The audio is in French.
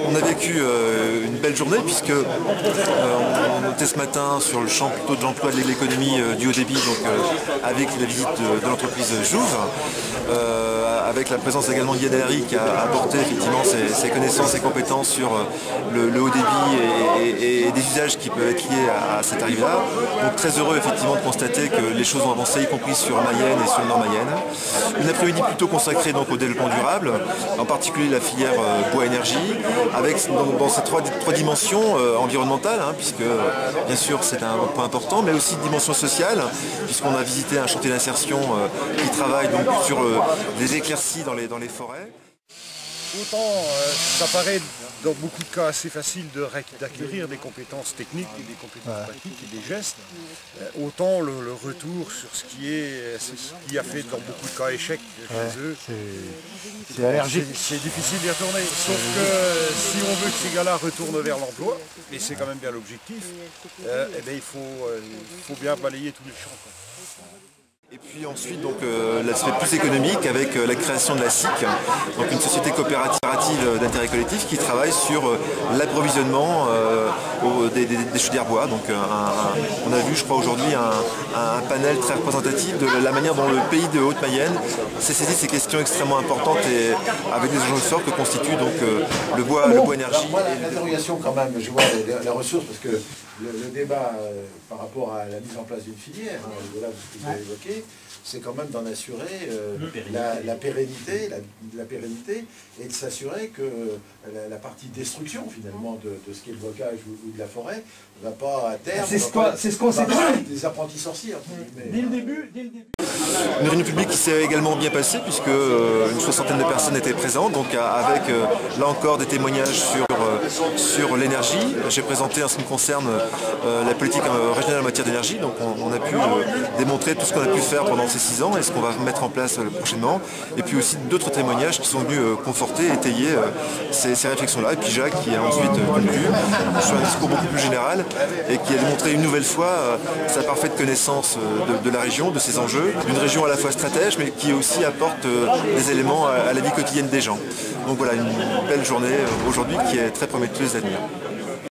On a vécu une belle journée puisque on notait ce matin sur le champ plutôt de l'emploi de l'économie du haut débit, donc avec la visite de l'entreprise Jouve, avec la présence également d'Yann Ellery qui a apporté effectivement ses connaissances et compétences sur le haut débit et des usages qui peuvent être liés à cette arrivée-là. Donc très heureux effectivement de constater que les choses ont avancé, y compris sur Mayenne et sur le Nord Mayenne. Une après-midi plutôt consacrée donc au développement durable, en particulier la filière bois-énergie, avec dans ces trois dimensions environnementales, puisque bien sûr c'est un point important, mais aussi une dimension sociale, puisqu'on a visité un chantier d'insertion qui travaille donc sur des éclaircies dans les forêts. Autant ça paraît dans beaucoup de cas assez facile d'acquérir des compétences techniques et des compétences pratiques et des gestes, autant le retour sur ce qui a fait dans beaucoup de cas échec chez eux, c'est allergique. C'est difficile d'y retourner. Sauf que si on veut que ces gars-là retournent vers l'emploi, et c'est quand même bien l'objectif, eh bien, il faut bien balayer tous les champs. Et puis ensuite donc l'aspect plus économique avec la création de la SIC, donc une société coopérative d'intérêt collectif qui travaille sur l'approvisionnement des chaudières bois. Donc on a vu je crois aujourd'hui un panel très représentatif de la manière dont le pays de Haute-Mayenne s'est saisi de ces questions extrêmement importantes et avec des enjeux forts que constitue donc le bois énergie. Moi l'interrogation quand même, je vois la ressource parce que le débat par rapport à la mise en place d'une filière, au-delà de ce que vous avez évoqué, c'est quand même d'en assurer la pérennité et de s'assurer que la partie destruction finalement de ce qui est le bocage ou de la forêt ne va pas à terme. C'est ce qu'on s'est dit. Des apprentis sorciers. Dès le début. Une réunion publique qui s'est également bien passée puisque une soixantaine de personnes étaient présentes, donc avec là encore des témoignages sur l'énergie. J'ai présenté en ce qui me concerne la politique régionale en matière d'énergie, donc on a pu démontrer tout ce qu'on a pu faire pendant ces 6 ans et ce qu'on va mettre en place prochainement. Et puis aussi d'autres témoignages qui sont venus conforter, étayer ces réflexions-là. Et puis Jacques qui a ensuite conclu sur un discours beaucoup plus général et qui a démontré une nouvelle fois sa parfaite connaissance de la région, de ses enjeux, d'une région à la fois stratège mais qui aussi apporte des éléments à la vie quotidienne des gens. Donc voilà, une belle journée aujourd'hui qui est très prometteuse d'avenir.